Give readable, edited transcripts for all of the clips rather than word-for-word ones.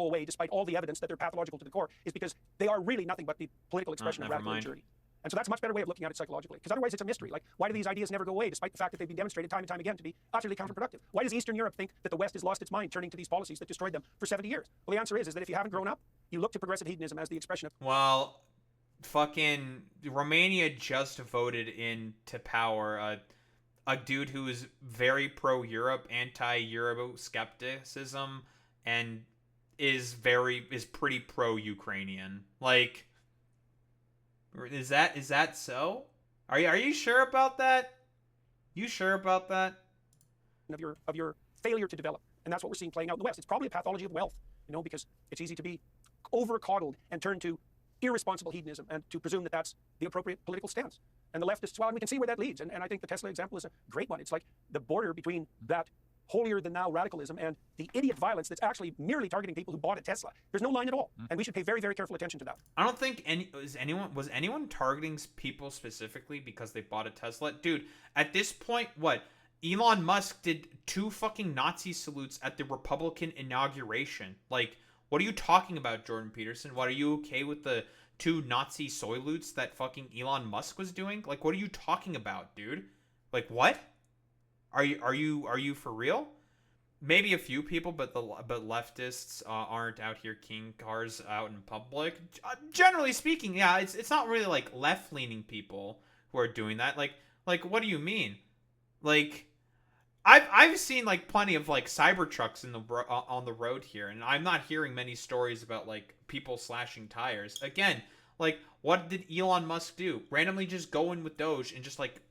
away despite all the evidence that they're pathological to the core is because they are really nothing but the political expression of radical immaturity. And so that's a much better way of looking at it psychologically, because otherwise it's a mystery. Like, why do these ideas never go away, despite the fact that they've been demonstrated time and time again to be utterly counterproductive? Why does Eastern Europe think that the West has lost its mind, turning to these policies that destroyed them for 70 years? Well, the answer is that if you haven't grown up, you look to progressive hedonism as the expression of... Well, fucking Romania just voted into power a dude who is very pro-Europe, anti-Euroscepticism, and is pretty pro-Ukrainian. Like, is that so? Are you sure about that? You sure about that? Of your failure to develop, and that's what we're seeing playing out in the West. It's probably a pathology of wealth, because it's easy to be over-coddled and turn to irresponsible hedonism and to presume that that's the appropriate political stance. And the leftists, well, and we can see where that leads. And I think the Tesla example is a great one. It's like the border between that holier-than-thou radicalism and the idiot violence that's actually merely targeting people who bought a Tesla. There's no line at all, and we should pay very, very careful attention to that. I don't think was anyone targeting people specifically because they bought a Tesla? Dude, at this point, what? Elon Musk did 2 fucking Nazi salutes at the Republican inauguration. Like, what are you talking about, Jordan Peterson? What, are you okay with the 2 Nazi salutes that fucking Elon Musk was doing? Like, what are you talking about, dude? Like, what? Are you for real? Maybe a few people, but leftists aren't out here keying cars out in public. Generally speaking, yeah, it's not really like left-leaning people who are doing that. Like what do you mean? Like, I've seen like plenty of like Cybertrucks on the road here, and I'm not hearing many stories about like people slashing tires. Again, like, what did Elon Musk do? Randomly just go in with Doge and just like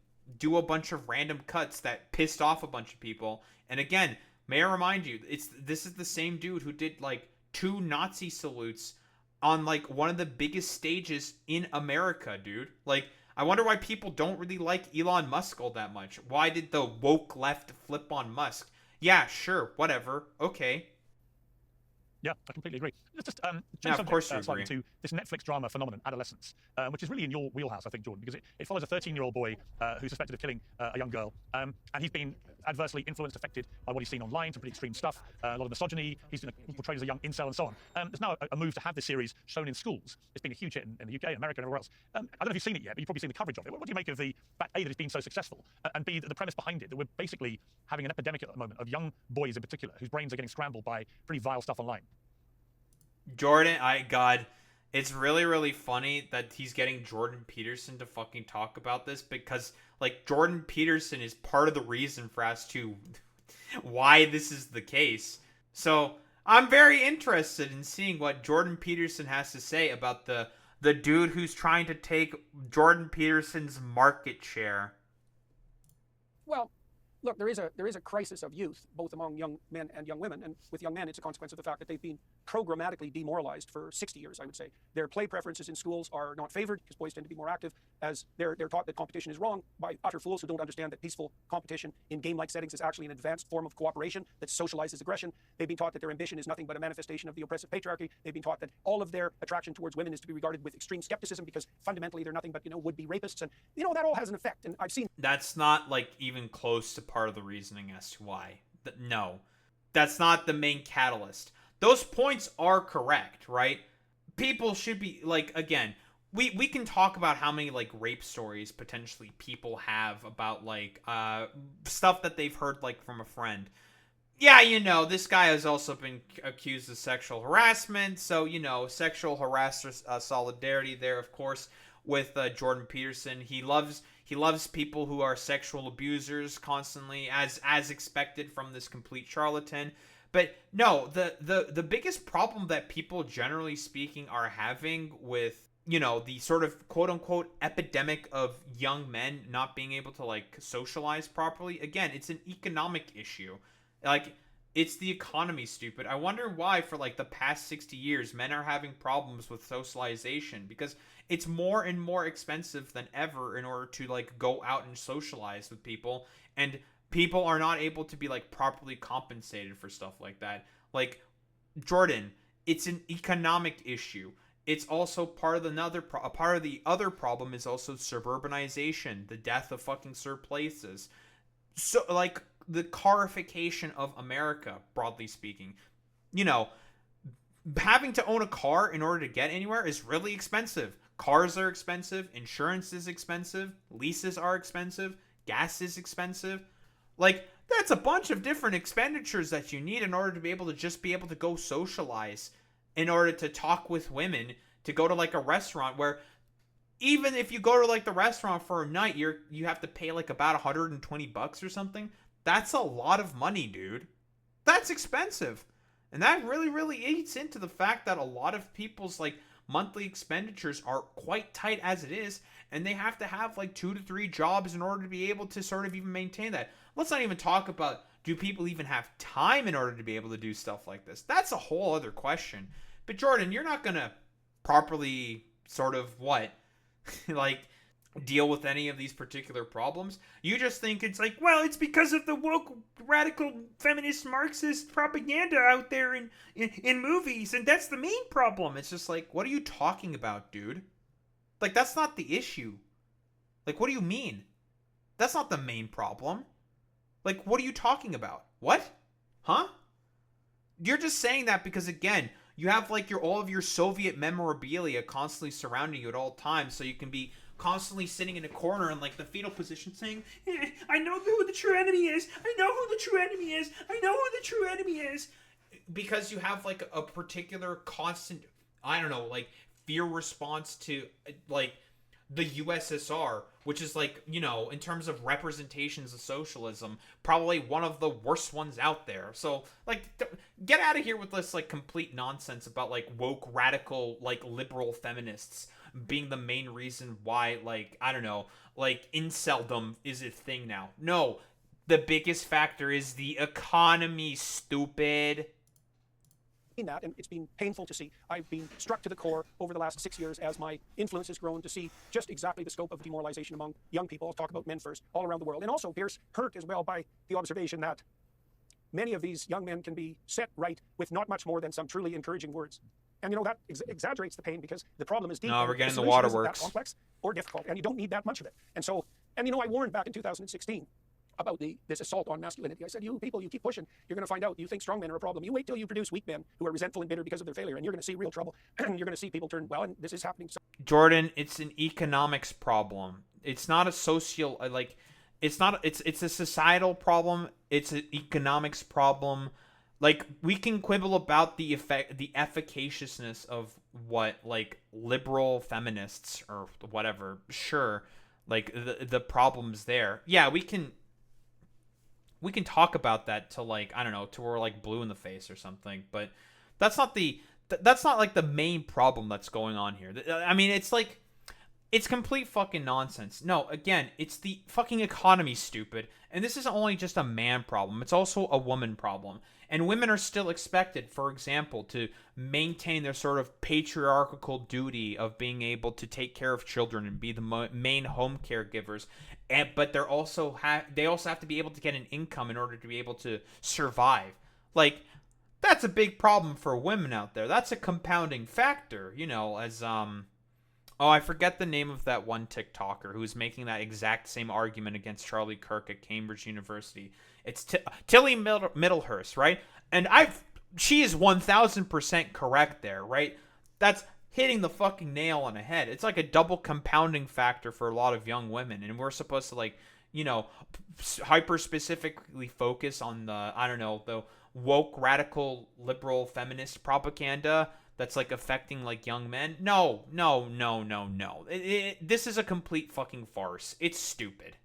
do a bunch of random cuts that pissed off a bunch of people. And again, may I remind you, this is the same dude who did like 2 Nazi salutes on like one of the biggest stages in America, dude. Like, I wonder why people don't really like Elon Musk all that much. Why did the woke left flip on Musk? Yeah, sure, whatever, okay. Yeah, I completely agree. Let's just of course you slightly agree. to this Netflix drama phenomenon, adolescence, which is really in your wheelhouse, I think, Jordan, because it follows a 13-year-old boy who's suspected of killing a young girl, and he's been adversely influenced, affected by what he's seen online, some pretty extreme stuff, a lot of misogyny. He's been portrayed as a young incel and so on. There's now a move to have this series shown in schools. It's been a huge hit in the UK, America, and everywhere else. I don't know if you've seen it yet, but you've probably seen the coverage of it. What do you make of the fact, A, that it's been so successful, and B, the premise behind it, that we're basically having an epidemic at the moment of young boys in particular whose brains are getting scrambled by pretty vile stuff online? Jordan, it's really, really funny that he's getting Jordan Peterson to fucking talk about this, because like Jordan Peterson is part of the reason for as to why this is the case. So I'm very interested in seeing what Jordan Peterson has to say about the dude who's trying to take Jordan Peterson's market share. Well, look, there is a crisis of youth, both among young men and young women. And with young men, it's a consequence of the fact that they've been programmatically demoralized for 60 years, I would say. Their play preferences in schools are not favored, because boys tend to be more active, as they're taught that competition is wrong by utter fools who don't understand that peaceful competition in game-like settings is actually an advanced form of cooperation that socializes aggression. They've been taught that their ambition is nothing but a manifestation of the oppressive patriarchy. They've been taught that all of their attraction towards women is to be regarded with extreme skepticism, because fundamentally they're nothing but, would-be rapists. And, that all has an effect. And I've seen... That's not, like, even close to part of the reasoning as to why. No. That's not the main catalyst. Those points are correct, right? People should be, like, again, we can talk about how many, like, rape stories potentially people have about, like, stuff that they've heard, like, from a friend. Yeah, this guy has also been accused of sexual harassment, so, sexual harasser solidarity there, of course, with Jordan Peterson. He loves people who are sexual abusers constantly, as expected from this complete charlatan. But no, the biggest problem that people, generally speaking, are having with, the sort of quote-unquote epidemic of young men not being able to, like, socialize properly, again, it's an economic issue. Like, it's the economy, stupid. I wonder why, for, like, the past 60 years, men are having problems with socialization, because it's more and more expensive than ever in order to, like, go out and socialize with people, and people are not able to be, like, properly compensated for stuff like that. Like, Jordan, it's an economic issue. It's also part of the other problem is also suburbanization, the death of fucking surplaces. So, like, the carification of America, broadly speaking. having to own a car in order to get anywhere is really expensive. Cars are expensive, insurance is expensive, leases are expensive, gas is expensive. Like, that's a bunch of different expenditures that you need in order to be able to just be able to go socialize, in order to talk with women, to go to like a restaurant where even if you go to like the restaurant for a night, you have to pay like about $120 or something. That's a lot of money, dude. That's expensive. And that really, really eats into the fact that a lot of people's like monthly expenditures are quite tight as it is, and they have to have like 2 to 3 jobs in order to be able to sort of even maintain that. Let's not even talk about, do people even have time in order to be able to do stuff like this? That's a whole other question. But Jordan, you're not gonna properly sort of what? Like, deal with any of these particular problems. You just think it's like, well, it's because of the woke, radical, feminist, Marxist propaganda out there in movies, and that's the main problem. It's just like, what are you talking about, dude? Like, that's not the issue. Like, what do you mean? That's not the main problem. Like, what are you talking about? What? Huh? You're just saying that because, again, you have like all of your Soviet memorabilia constantly surrounding you at all times, so you can be constantly sitting in a corner in like the fetal position saying, I know who the true enemy is. I know who the true enemy is. I know who the true enemy is. Because you have like a particular constant, I don't know, like fear response to like the USSR, which is like, you know, in terms of representations of socialism, probably one of the worst ones out there. So like, get out of here with this like complete nonsense about like woke, radical, like liberal feminists being the main reason why, like, I don't know, like inceldom is a thing now. No, the biggest factor is the economy, stupid. That, and it's been painful to see. I've been struck to the core over the last 6 years as my influence has grown to see just exactly the scope of demoralization among young people. I'll talk about men first, all around the world. And also, Piers, hurt as well by the observation that many of these young men can be set right with not much more than some truly encouraging words. And you know, that exaggerates the pain because the problem is deep. No, we're getting the waterworks. waterworks. That complex or difficult, and you don't need that much of it. And so, and you know, I warned back in 2016 about this assault on masculinity. I said, you people, you keep pushing, you're going to find out you think strong men are a problem. You wait till you produce weak men who are resentful and bitter because of their failure, and you're going to see real trouble. And you're going to see people turn, well, and this is happening. Jordan, it's an economics problem. It's not a social, like, it's not, it's a societal problem. It's an economics problem. Like, we can quibble about the efficaciousness of what, like, liberal feminists or whatever, sure, like, the problems there. Yeah, we can talk about that till like, I don't know, till we're like blue in the face or something, but that's not like the main problem that's going on here. I mean, it's like, it's complete fucking nonsense. No, again, it's the fucking economy, stupid. And this isn't only just a man problem, it's also a woman problem. And women are still expected, for example, to maintain their sort of patriarchal duty of being able to take care of children and be the main home caregivers. But they also have to be able to get an income in order to be able to survive. Like, that's a big problem for women out there. That's a compounding factor, you know, as oh, I forget the name of that one TikToker who was making that exact same argument against Charlie Kirk at Cambridge University. It's Tilly Middlehurst, right? And she is 1000% correct there, right? That's hitting the fucking nail on the head. It's like a double compounding factor for a lot of young women, and we're supposed to, like, you know, hyper specifically focus on the, I don't know, the woke, radical, liberal, feminist propaganda that's like affecting like young men. No. This is a complete fucking farce. It's stupid.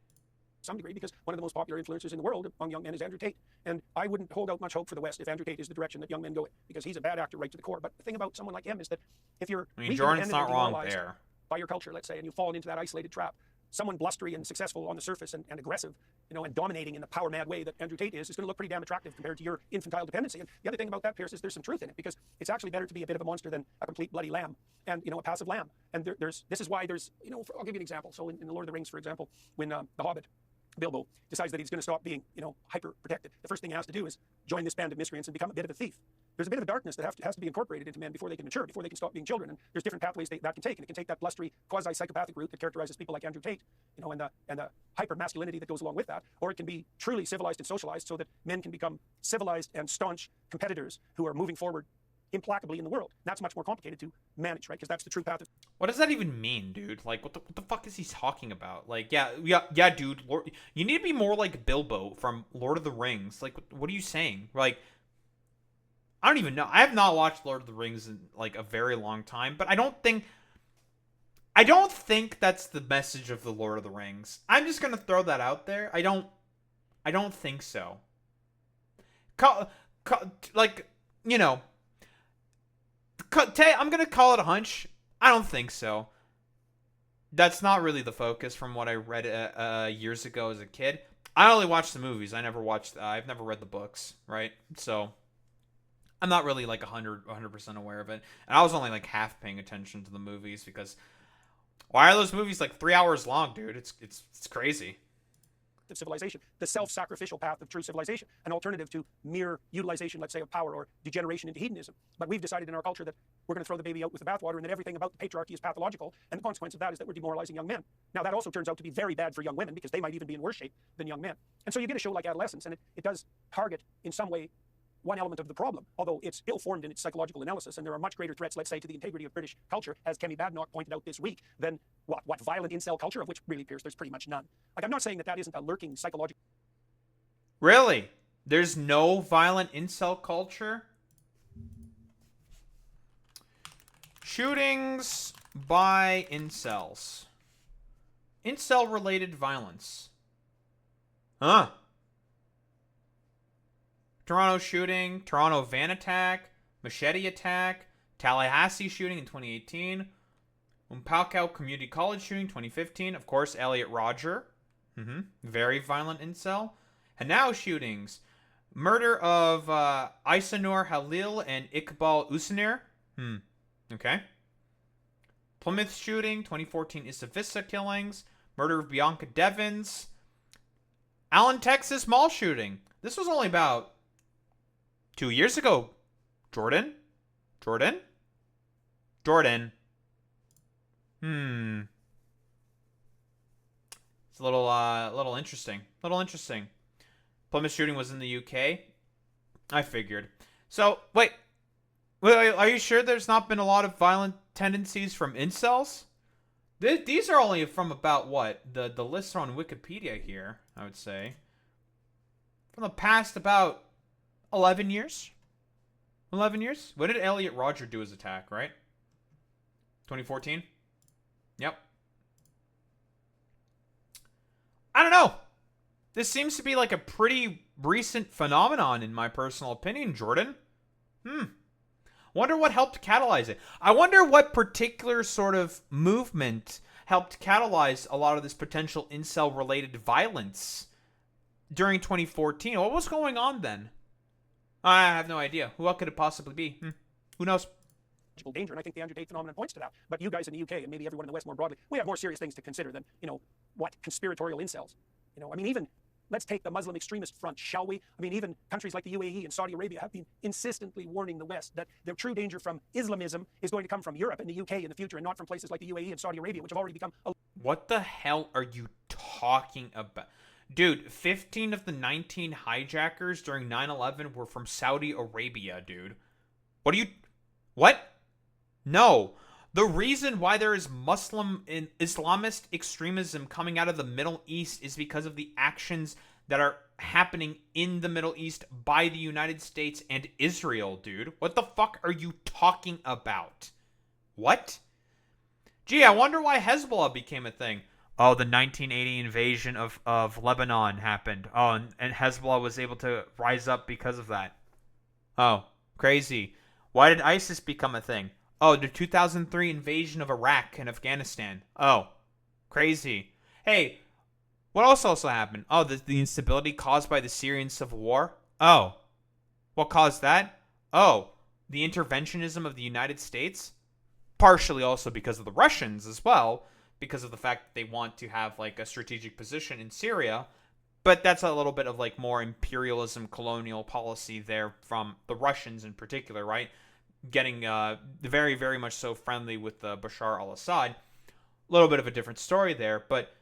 Some degree, because one of the most popular influencers in the world among young men is Andrew Tate. And I wouldn't hold out much hope for the West if Andrew Tate is the direction that young men go in, because he's a bad actor right to the core. But the thing about someone like him is that if you're Jordan's not wrong there by your culture, let's say, and you've fallen into that isolated trap, someone blustery and successful on the surface and aggressive, you know, and dominating in the power mad way that Andrew Tate is going to look pretty damn attractive compared to your infantile dependency. And the other thing about that, Piers, is there's some truth in it, because it's actually better to be a bit of a monster than a complete bloody lamb and, you know, a passive lamb. And this is why there's, you know, I'll give you an example. So in The Lord of the Rings, for example, when the Hobbit, Bilbo, decides that he's going to stop being, you know, hyper protected, the first thing he has to do is join this band of miscreants and become a bit of a thief. There's a bit of a darkness that has to be incorporated into men before they can mature, before they can stop being children. And there's different pathways that can take, and it can take that blustery, quasi-psychopathic route that characterizes people like Andrew Tate, you know, and the hyper masculinity that goes along with that, or it can be truly civilized and socialized so that men can become civilized and staunch competitors who are moving forward implacably in the world. That's much more complicated to manage, right? Because that's the true path. What does that even mean, dude? Like, what the fuck is he talking about? Like, yeah, dude. You need to be more like Bilbo from Lord of the Rings. Like, what are you saying? Like, I don't even know. I have not watched Lord of the Rings in like a very long time, but I don't think that's the message of the Lord of the Rings. I'm just gonna throw that out there. I don't think so. Like, you know, I'm gonna call it a hunch. I don't think so. That's not really the focus from what I read years ago as a kid. I only watched the movies. I've never read the books, right? So I'm not really like 100% aware of it. And I was only like half paying attention to the movies because why are those movies like 3 hours long, dude? It's crazy. Of civilization, the self-sacrificial path of true civilization, an alternative to mere utilization, let's say, of power or degeneration into hedonism. But we've decided in our culture that we're going to throw the baby out with the bathwater and that everything about the patriarchy is pathological, and the consequence of that is that we're demoralizing young men. Now, that also turns out to be very bad for young women because they might even be in worse shape than young men. And so you get a show like Adolescence, and it does target, in some way, one element of the problem, although it's ill-formed in its psychological analysis, and there are much greater threats, let's say, to the integrity of British culture, as Kemi Badenoch pointed out this week, than what violent incel culture, of which really, Piers, there's pretty much none. Like, I'm not saying that isn't a lurking psychological... Really? There's no violent incel culture? Shootings by incels. Incel-related violence. Huh. Toronto shooting, Toronto van attack, machete attack, Tallahassee shooting in 2018, Umpalcow Community College shooting 2015, of course, Elliot Rodger, very violent incel. Hanau shootings, murder of Isanur Halil and Iqbal Usanir, okay. Plymouth shooting, 2014 Isavista killings, murder of Bianca Devins, Allen, Texas mall shooting. This was only about 2 years ago. Jordan? It's a little interesting. Plymouth shooting was in the UK. I figured. So, wait, are you sure there's not been a lot of violent tendencies from incels? These are only from about what? The lists are on Wikipedia here, I would say. From the past about 11 years? 11 years? What did Elliot Rodger do his attack, right? 2014? Yep. I don't know. This seems to be like a pretty recent phenomenon in my personal opinion, Jordan. Wonder what helped catalyze it. I wonder what particular sort of movement helped catalyze a lot of this potential incel-related violence during 2014. What was going on then? I have no idea. What could it possibly be? Who knows? Danger, and I think the Andrew Tate phenomenon points to that. But you guys in the UK, and maybe everyone in the West more broadly, we have more serious things to consider than, what conspiratorial incels. Even let's take the Muslim extremist front, shall we? Even countries like the UAE and Saudi Arabia have been insistently warning the West that the true danger from Islamism is going to come from Europe and the UK in the future, and not from places like the UAE and Saudi Arabia, which have already become... What the hell are you talking about? Dude, 15 of the 19 hijackers during 9/11 were from Saudi Arabia, dude. What? No. The reason why there is Muslim and Islamist extremism coming out of the Middle East is because of the actions that are happening in the Middle East by the United States and Israel, dude. What the fuck are you talking about? What? Gee, I wonder why Hezbollah became a thing. Oh, the 1980 invasion of Lebanon happened. Oh, and Hezbollah was able to rise up because of that. Oh, crazy. Why did ISIS become a thing? Oh, the 2003 invasion of Iraq and Afghanistan. Oh, crazy. Hey, what else also happened? Oh, the instability caused by the Syrian civil war. Oh, what caused that? Oh, the interventionism of the United States. Partially also because of the Russians as well, because of the fact that they want to have like a strategic position in Syria. But that's a little bit of like more imperialism, colonial policy there from the Russians in particular, right? Getting very, very much so friendly with Bashar al-Assad. A little bit of a different story there, but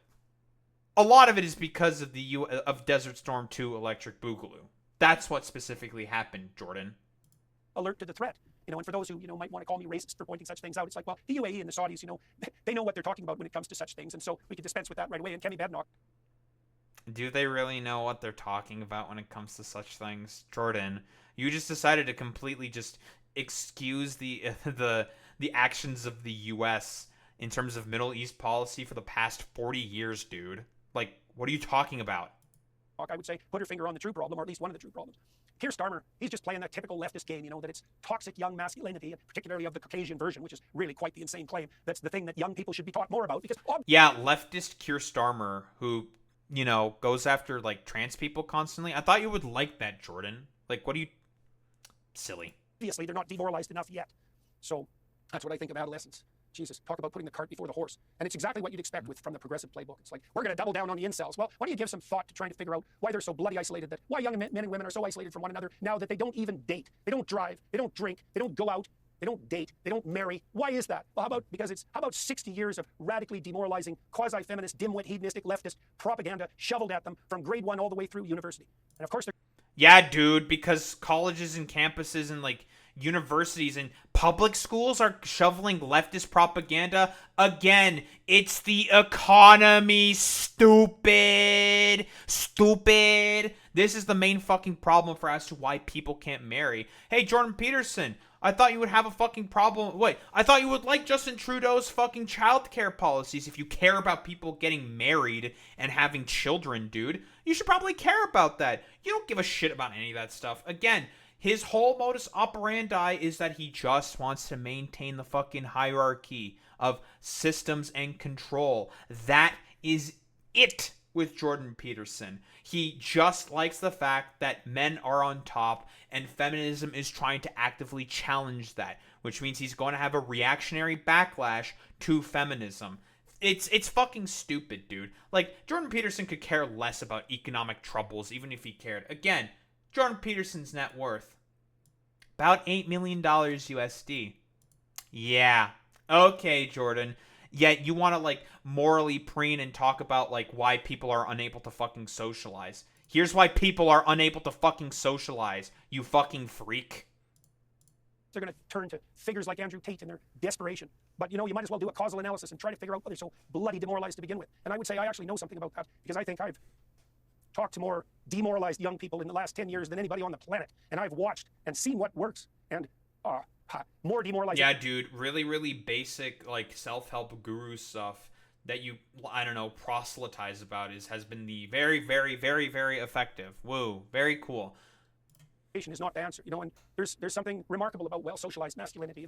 a lot of it is because of of Desert Storm 2 Electric Boogaloo. That's what specifically happened, Jordan. Alert to the threat. And for those who, might want to call me racist for pointing such things out, it's like, well, the UAE and the Saudis, they know what they're talking about when it comes to such things. And so we can dispense with that right away. And Kenny Badnock. Do they really know what they're talking about when it comes to such things? Jordan, you just decided to completely just excuse the actions of the U.S. in terms of Middle East policy for the past 40 years, dude. Like, what are you talking about? I would say put her finger on the true problem, or at least one of the true problems. Keir Starmer, he's just playing that typical leftist game, that it's toxic young masculinity, particularly of the Caucasian version, which is really quite the insane claim. That's the thing that young people should be taught more about because... Yeah, leftist Keir Starmer, who, goes after, like, trans people constantly. I thought you would like that, Jordan. Like, what are you... Silly. Obviously, they're not demoralized enough yet. So that's what I think of adolescence. Jesus, talk about putting the cart before the horse. And it's exactly what you'd expect from the progressive playbook. It's like, we're going to double down on the incels. Well, why don't you give some thought to trying to figure out why they're so bloody isolated, why young men and women are so isolated from one another now that they don't even date, they don't drive, they don't drink, they don't go out, they don't date, they don't marry. Why is that? Well, how about 60 years of radically demoralizing, quasi-feminist, dimwit, hedonistic, leftist propaganda shoveled at them from grade 1 all the way through university? And of course they're... Yeah, dude, because colleges and campuses and, like, universities and public schools are shoveling leftist propaganda. Again, it's the economy, stupid. This is the main fucking problem for as to why people can't marry. Hey, Jordan Peterson, I thought you would have a fucking problem. Wait, I thought you would like Justin Trudeau's fucking childcare policies. If you care about people getting married and having children, dude, you should probably care about that. You don't give a shit about any of that stuff. Again, his whole modus operandi is that he just wants to maintain the fucking hierarchy of systems and control. That is it with Jordan Peterson. He just likes the fact that men are on top and feminism is trying to actively challenge that, which means he's going to have a reactionary backlash to feminism. It's fucking stupid, dude. Like, Jordan Peterson could care less about economic troubles even if he cared. Again, Jordan Peterson's net worth, about $8 million USD. Yeah. Okay, Jordan. Yet you want to, like, morally preen and talk about, like, why people are unable to fucking socialize. Here's why people are unable to fucking socialize, you fucking freak. They're going to turn to figures like Andrew Tate in their desperation. But, you might as well do a causal analysis and try to figure out why they're so bloody demoralized to begin with. And I would say I actually know something about that because I think I've talked to more demoralized young people in the last 10 years than anybody on the planet. And I've watched and seen what works. And more demoralized. Yeah, dude, really, really basic, like, self-help guru stuff that you, I don't know, proselytize about has been the very, very, very, very effective. Whoa, very cool. Is not the answer, and there's something remarkable about well-socialized masculinity.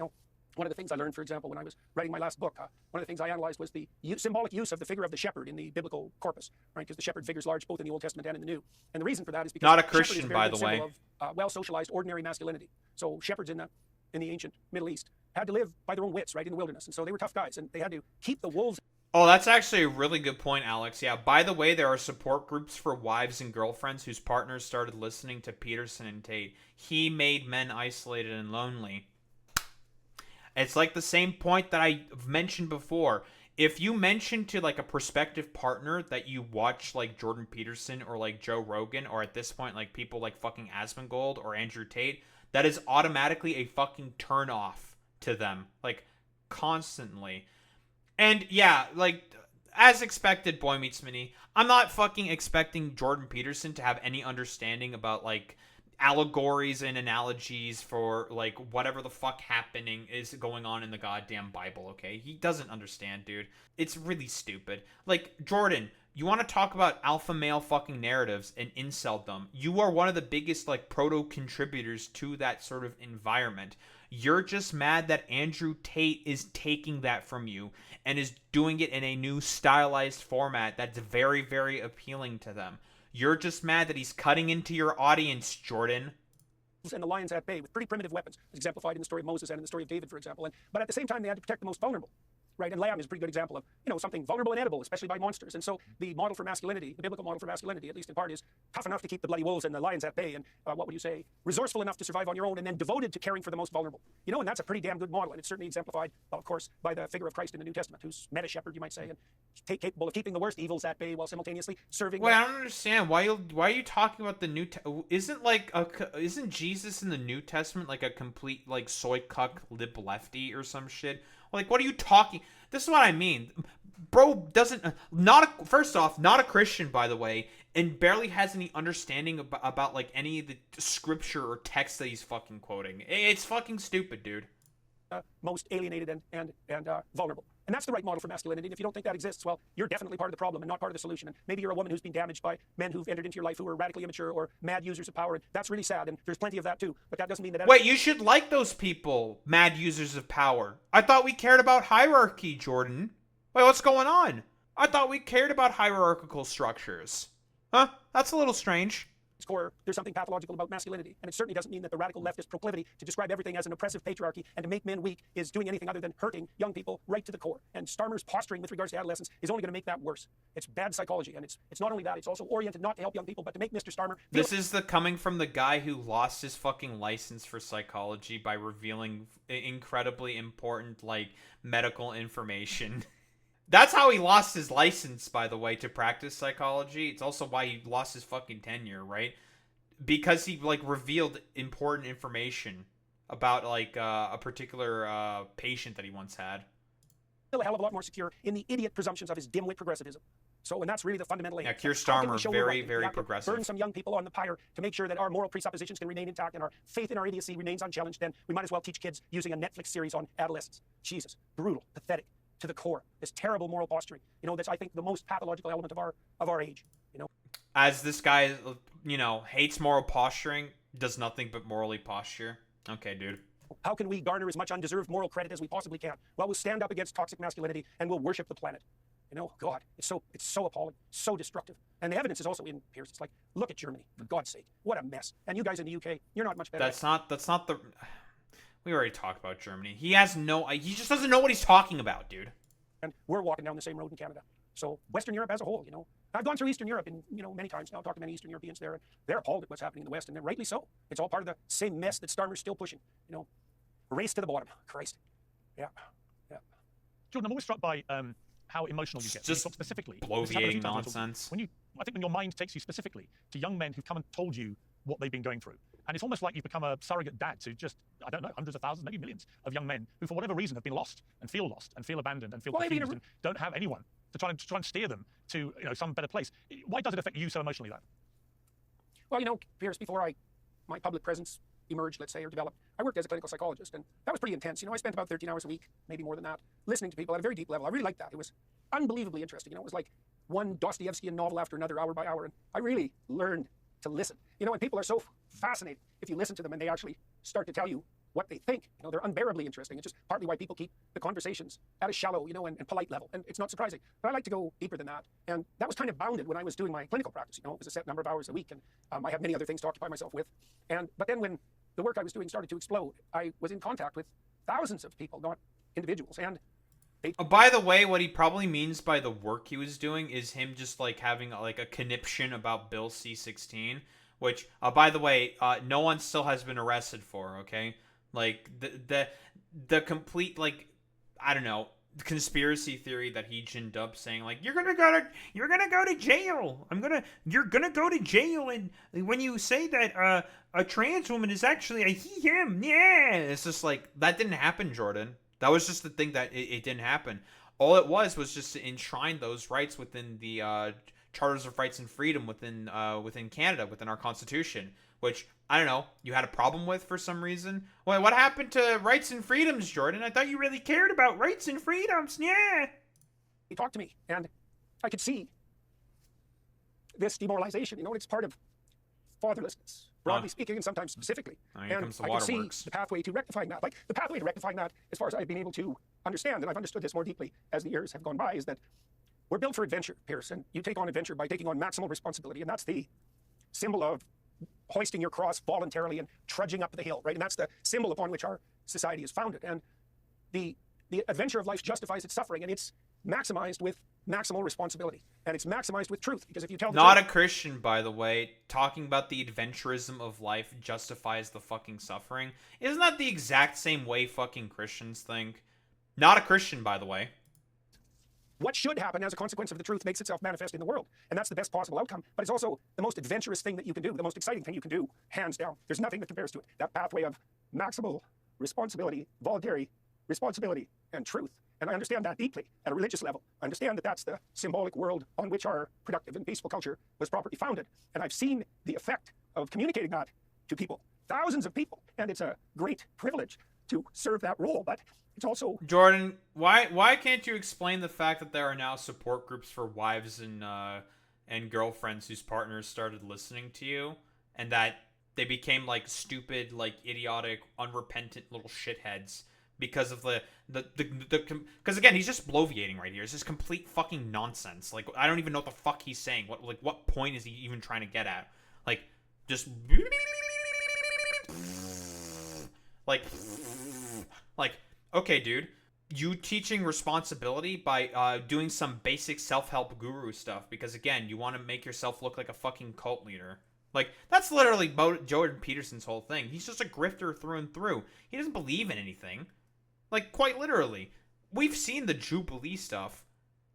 One of the things I learned, for example, when I was writing my last book, one of the things I analyzed was the symbolic use of the figure of the shepherd in the biblical corpus, right? Because the shepherd figures large both in the Old Testament and in the New. And the reason for that is because not a Christian, Christian, by the way, of well-socialized, ordinary masculinity. So shepherds in the ancient Middle East had to live by their own wits, right, in the wilderness, and so they were tough guys, and they had to keep the wolves. Oh, that's actually a really good point, Alex. Yeah, by the way, there are support groups for wives and girlfriends whose partners started listening to Peterson and Tate. He made men isolated and lonely. It's like the same point that I've mentioned before. If you mention to, like, a prospective partner that you watch, like, Jordan Peterson or, like, Joe Rogan, or at this point, like, people like fucking Asmongold or Andrew Tate, that is automatically a fucking turn off to them. Like, constantly. And yeah, like, as expected, Boy Meets Mini, I'm not fucking expecting Jordan Peterson to have any understanding about, like, allegories and analogies for, like, whatever the fuck happening is going on in the goddamn Bible, okay? He doesn't understand, dude. It's really stupid. Like, Jordan, you want to talk about alpha male fucking narratives and inceldom. You are one of the biggest, like, proto-contributors to that sort of environment. You're just mad that Andrew Tate is taking that from you and is doing it in a new stylized format that's very, very appealing to them. You're just mad that he's cutting into your audience, Jordan. And the lions at bay with pretty primitive weapons, exemplified in the story of Moses and in the story of David, for example. But at the same time, they had to protect the most vulnerable. Right, and lamb is a pretty good example of, something vulnerable and edible, especially by monsters. And so the model for masculinity, the biblical model for masculinity, at least in part, is tough enough to keep the bloody wolves and the lions at bay, and what would you say, resourceful enough to survive on your own, and then devoted to caring for the most vulnerable. And that's a pretty damn good model, and it's certainly exemplified, of course, by the figure of Christ in the New Testament, who's meta shepherd, you might say. And capable of keeping the worst evils at bay while simultaneously serving. Wait, I don't understand. Why are you talking about the isn't Jesus in the New Testament like a complete like soy cuck lib lefty or some shit? Like, what are you talking? This is what I mean. Bro doesn't first off, not a Christian, by the way, and barely has any understanding about like any of the scripture or text that he's fucking quoting. It's fucking stupid, dude. Most alienated and vulnerable. And that's the right model for masculinity. And if you don't think that exists, well, you're definitely part of the problem and not part of the solution. And maybe you're a woman who's been damaged by men who've entered into your life who are radically immature or mad users of power. And that's really sad. And there's plenty of that too. But that doesn't mean that... Wait, you should like those people, mad users of power. I thought we cared about hierarchy, Jordan. Wait, what's going on? I thought we cared about hierarchical structures. Huh? That's a little strange. Core, there's something pathological about masculinity, and it certainly doesn't mean that the radical leftist proclivity to describe everything as an oppressive patriarchy and to make men weak is doing anything other than hurting young people right to the core. And Starmer's posturing with regards to adolescence is only going to make that worse. It's bad psychology, and it's not only that, it's also oriented not to help young people, but to make Mr. Starmer... This is coming from the guy who lost his fucking license for psychology by revealing incredibly important, like, medical information. That's how he lost his license, by the way, to practice psychology. It's also why he lost his fucking tenure, right? Because he, like, revealed important information about, like, a particular patient that he once had. A hell of a lot more secure in the idiot presumptions of his dimwit progressivism. So, and that's really the fundamental aim. Yeah, Keir Starmer, very, very progressive. Burn some young people on the pyre to make sure that our moral presuppositions can remain intact and our faith in our idiocy remains unchallenged. Then we might as well teach kids using a Netflix series on adolescence. Jesus, brutal, pathetic. To the core, this terrible moral posturing. You know, that's, I think, the most pathological element of our age. You know, as this guy, you know, hates moral posturing, does nothing but morally posture. Okay, dude. How can we garner as much undeserved moral credit as we possibly can? Well, we'll stand up against toxic masculinity and we'll worship the planet. You know, God, it's so appalling, so destructive. And the evidence is also in Piers. It's like, look at Germany, for God's sake, what a mess. And you guys in the UK, you're not much better. That's not the. We already talked about Germany. He just doesn't know what he's talking about, dude. And we're walking down the same road in Canada. So Western Europe as a whole, you know. I've gone through Eastern Europe many times now, talked to many Eastern Europeans there, and they're appalled at what's happening in the West, and they're rightly so. It's all part of the same mess that Starmer's still pushing, you know. Race to the bottom. Christ. Yeah. Jordan, I'm always struck by how emotional you get. Just specifically. bloviating nonsense. I think when your mind takes you specifically to young men who've come and told you what they've been going through. And it's almost like you've become a surrogate dad to just, I don't know, hundreds of thousands, maybe millions of young men who, for whatever reason, have been lost and feel abandoned and feel confused and don't have anyone to try and steer them to, you know, some better place. Why does it affect you so emotionally, then? Well, you know, Piers, before my public presence emerged, let's say, or developed, I worked as a clinical psychologist, and that was pretty intense. You know, I spent about 13 hours a week, maybe more than that, listening to people at a very deep level. I really liked that. It was unbelievably interesting. You know, it was like one Dostoevskian novel after another, hour by hour, and I really learned to listen. You know, and people are so fascinating if you listen to them and they actually start to tell you what they think. You know, they're unbearably interesting. It's just partly why people keep the conversations at a shallow, you know, and polite level. And it's not surprising. But I like to go deeper than that. And that was kind of bounded when I was doing my clinical practice. You know, it was a set number of hours a week, and I have many other things to occupy myself with. But then when the work I was doing started to explode, I was in contact with thousands of people, not individuals. And by the way, what he probably means by the work he was doing is him just like having like a conniption about Bill C-16, which, by the way, no one still has been arrested for. Okay, like the complete, like, I don't know, conspiracy theory that he ginned up, saying like you're gonna go to jail. You're gonna go to jail, and when you say that a trans woman is actually a he him, yeah, it's just like that didn't happen, Jordan. That was just the thing that it didn't happen. All it was just to enshrine those rights within the Charters of Rights and Freedom within Canada, within our Constitution, which, I don't know, you had a problem with for some reason. Well, what happened to rights and freedoms, Jordan? I thought you really cared about rights and freedoms. Yeah. He talked to me, and I could see this demoralization. You know, it's part of fatherlessness, broadly speaking, and sometimes specifically. Here comes the waterworks. I could see the pathway to rectifying that. Like, the pathway to rectifying that, as far as I've been able to understand, and I've understood this more deeply as the years have gone by, is that we're built for adventure, Piers, and you take on adventure by taking on maximal responsibility, and that's the symbol of hoisting your cross voluntarily and trudging up the hill, right? And that's the symbol upon which our society is founded. And the adventure of life justifies its suffering, and it's maximized with maximal responsibility, and it's maximized with truth, because if you tell the Not truth, a Christian, by the way, talking about the adventurism of life justifies the fucking suffering. Isn't that the exact same way fucking Christians think? Not a Christian, by the way. what should happen as a consequence of the truth makes itself manifest in the world. And that's the best possible outcome. But it's also the most adventurous thing that you can do, the most exciting thing you can do, hands down. There's nothing that compares to it. That pathway of maximal responsibility, voluntary responsibility, and truth. And I understand that deeply at a religious level. I understand that that's the symbolic world on which our productive and peaceful culture was properly founded. And I've seen the effect of communicating that to people, thousands of people. And it's a great privilege to serve that role. But it's also... Jordan, why can't you explain the fact that there are now support groups for wives and girlfriends whose partners started listening to you, and that they became like stupid, like idiotic, unrepentant little shitheads because of because again, he's just bloviating right here. It's just complete fucking nonsense. Like, I don't even know what the fuck he's saying. What point is he even trying to get at? Like, just like okay, dude, you teaching responsibility by doing some basic self-help guru stuff because again, you want to make yourself look like a fucking cult leader. Like, that's literally Jordan Peterson's whole thing. He's just a grifter through and through. He doesn't believe in anything. Like, quite literally. We've seen the Jubilee stuff.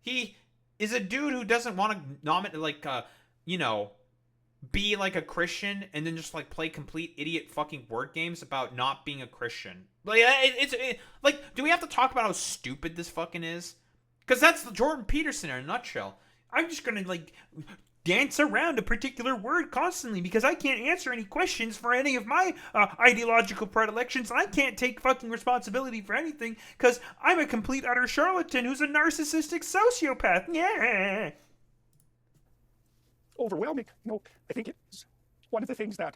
He is a dude who doesn't want to nominate, like, be like a Christian and then just, like, play complete idiot fucking word games about not being a Christian. Like, like, do we have to talk about how stupid this fucking is? Because that's Jordan Peterson in a nutshell. I'm just gonna, like, dance around a particular word constantly because I can't answer any questions for any of my ideological predilections. I can't take fucking responsibility for anything because I'm a complete utter charlatan who's a narcissistic sociopath. Yeah. Overwhelming. I think it's one of the things that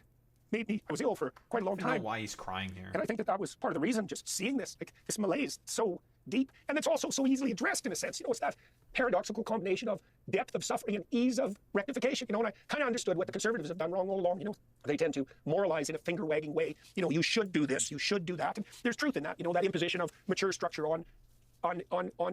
made me... I was ill for quite a long time. I don't know why he's crying here. And I think that was part of the reason, just seeing this, like, this malaise so deep. And it's also so easily addressed in a sense. It's that paradoxical combination of depth of suffering and ease of rectification. And I kind of understood what the conservatives have done wrong all along. They tend to moralize in a finger-wagging way. You should do this, you should do that. And there's truth in that. That imposition of mature structure on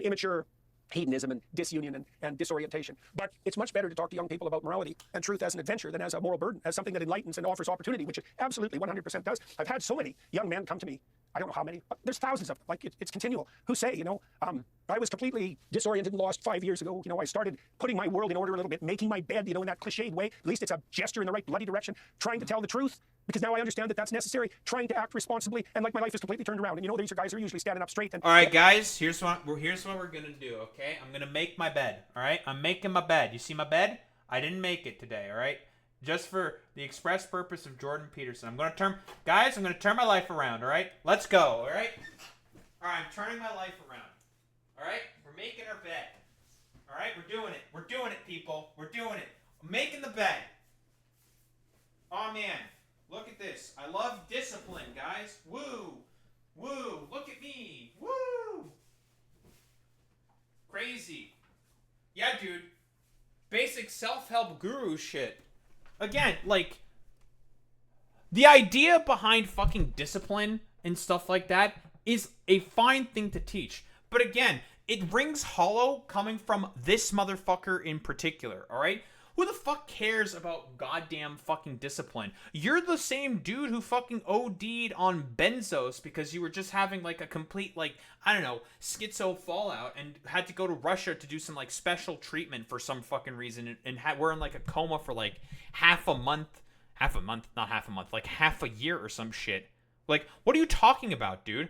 immature hedonism and disunion and disorientation. But it's much better to talk to young people about morality and truth as an adventure than as a moral burden, as something that enlightens and offers opportunity, which it absolutely 100% does. I've had so many young men come to me, I don't know how many, but there's thousands of them, like it's continual, who say, I was completely disoriented and lost 5 years ago. I started putting my world in order a little bit, making my bed, in that cliched way. At least it's a gesture in the right bloody direction, trying to tell the truth, because now I understand that that's necessary, trying to act responsibly, and like my life is completely turned around. And these are guys who are usually standing up straight. And all right, guys, here's what we're gonna do. Okay, I'm gonna make my bed. All right, I'm making my bed. You see my bed? I didn't make it today. All right, just for the express purpose of Jordan Peterson. I'm gonna turn my life around. All right, let's go. All right, I'm turning my life around. All right, we're making our bed. All right, we're doing it, people. We're doing it. I'm making the bed. Oh man. Look at this. I love discipline, guys. Woo. Woo. Look at me. Woo. Crazy. Yeah, dude. Basic self-help guru shit. Again, like, the idea behind fucking discipline and stuff like that is a fine thing to teach. But again, it rings hollow coming from this motherfucker in particular, alright? Who the fuck cares about goddamn fucking discipline? You're the same dude who fucking OD'd on benzos because you were just having like a complete, like, I don't know, schizo fallout and had to go to Russia to do some like special treatment for some fucking reason and were in like a coma for like half a year or some shit. Like, what are you talking about, dude?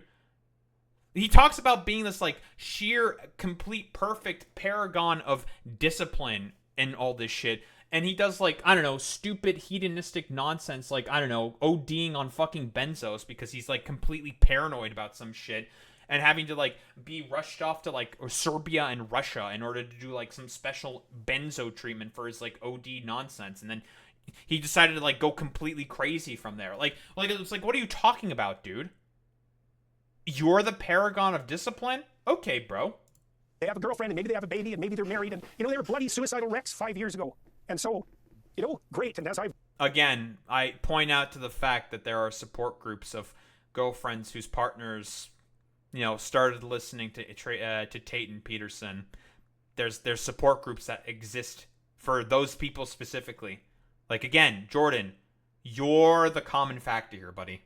He talks about being this like sheer, complete, perfect paragon of discipline and all this shit, and he does like, I don't know, stupid hedonistic nonsense like, I don't know, ODing on fucking benzos because he's like completely paranoid about some shit and having to like be rushed off to like Serbia and Russia in order to do like some special benzo treatment for his like OD nonsense, and then he decided to like go completely crazy from there. Like it's like, what are you talking about, dude? You're the paragon of discipline? Okay, bro. They have a girlfriend, and maybe they have a baby, and maybe they're married, and, they were bloody suicidal wrecks 5 years ago. And so, great. And as Again, I point out to the fact that there are support groups of girlfriends whose partners, started listening to Tate and Peterson. There's support groups that exist for those people specifically. Like, again, Jordan, you're the common factor here, buddy.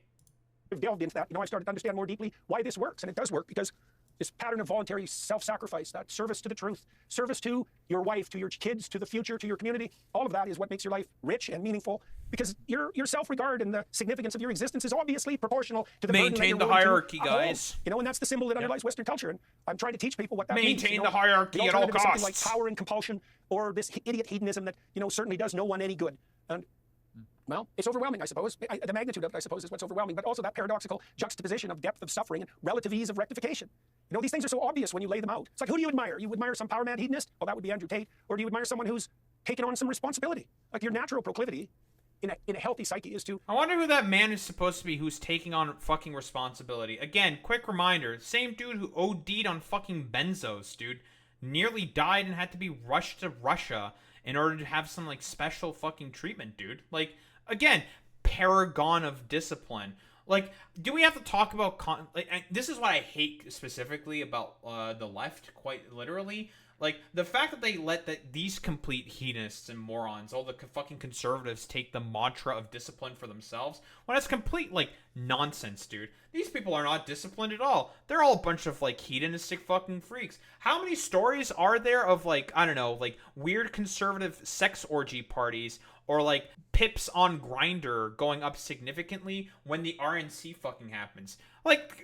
delved into that, I started to understand more deeply why this works. And it does work because this pattern of voluntary self-sacrifice, that service to the truth, service to your wife, to your kids, to the future, to your community, all of that is what makes your life rich and meaningful, because your self-regard and the significance of your existence is obviously proportional to the Maintain the hierarchy, guys. And that's the symbol that underlies Western culture. And I'm trying to teach people what that means. Maintain the hierarchy at all costs. Something like power and compulsion, or this idiot hedonism that, certainly does no one any good. And well, it's overwhelming, I suppose. The magnitude of it, I suppose, is what's overwhelming, but also that paradoxical juxtaposition of depth of suffering and relative ease of rectification. These things are so obvious when you lay them out. It's like, who do you admire? You admire some power mad hedonist? Well, that would be Andrew Tate. Or do you admire someone who's taken on some responsibility? Like, your natural proclivity in a healthy psyche is to... I wonder who that man is supposed to be who's taking on fucking responsibility. Again, quick reminder, same dude who OD'd on fucking benzos, dude. Nearly died and had to be rushed to Russia in order to have some, special fucking treatment, dude. Again, paragon of discipline. Do we have to talk about... this is what I hate specifically about the left, quite literally. The fact that they let these complete hedonists and morons, all the fucking conservatives, take the mantra of discipline for themselves, when it's complete, nonsense, dude. These people are not disciplined at all. They're all a bunch of, hedonistic fucking freaks. How many stories are there of, I don't know, weird conservative sex orgy parties, or, pips on Grindr going up significantly when the RNC fucking happens?